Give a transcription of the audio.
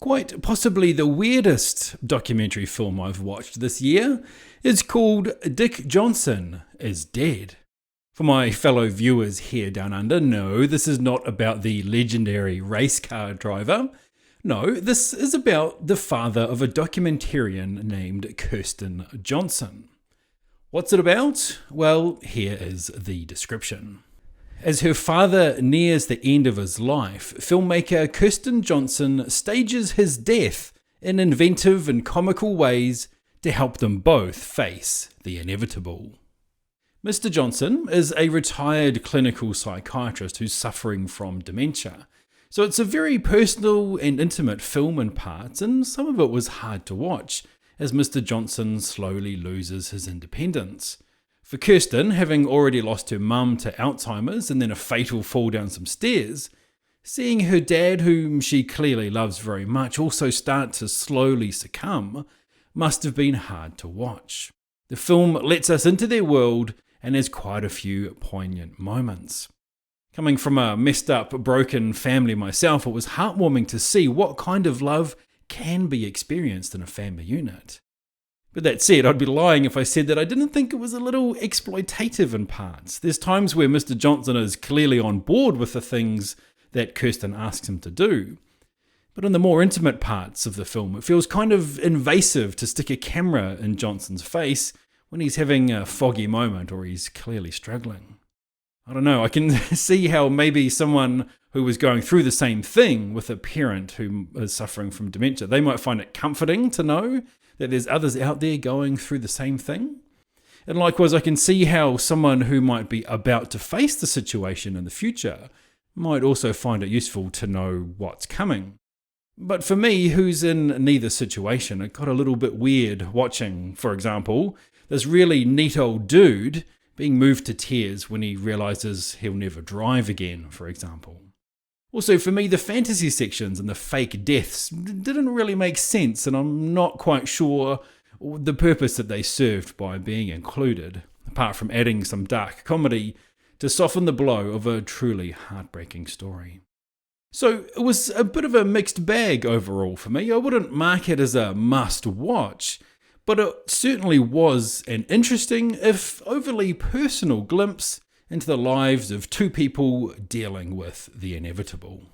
Quite possibly the weirdest documentary film I've watched this year is called Dick Johnson is Dead. For my fellow viewers here down under, no, this is not about the legendary race car driver. No, this is about the father of a documentarian named Kirsten Johnson. What's it about? Well, here is the description. As her father nears the end of his life, filmmaker Kirsten Johnson stages his death in inventive and comical ways to help them both face the inevitable. Mr. Johnson is a retired clinical psychiatrist who's suffering from dementia. So it's a very personal and intimate film in parts, and some of it was hard to watch as Mr. Johnson slowly loses his independence. For Kirsten, having already lost her mum to Alzheimer's and then a fatal fall down some stairs, seeing her dad, whom she clearly loves very much, also start to slowly succumb must have been hard to watch. The film lets us into their world and has quite a few poignant moments. Coming from a messed up, broken family myself, it was heartwarming to see what kind of love can be experienced in a family unit. But that said, I'd be lying if I said that I didn't think it was a little exploitative in parts. There's times where Mr. Johnson is clearly on board with the things that Kirsten asks him to do. But in the more intimate parts of the film, it feels kind of invasive to stick a camera in Johnson's face when he's having a foggy moment or he's clearly struggling. I don't know, I can see how maybe someone who was going through the same thing with a parent who is suffering from dementia, they might find it comforting to know that there's others out there going through the same thing. And likewise, I can see how someone who might be about to face the situation in the future might also find it useful to know what's coming. But for me, who's in neither situation, it got a little bit weird watching, for example, this really neat old dude being moved to tears when he realizes he'll never drive again, for example. Also, for me, the fantasy sections and the fake deaths didn't really make sense, and I'm not quite sure the purpose that they served by being included, apart from adding some dark comedy to soften the blow of a truly heartbreaking story. So it was a bit of a mixed bag overall for me. I wouldn't mark it as a must-watch, but it certainly was an interesting, if overly personal, glimpse into the lives of two people dealing with the inevitable.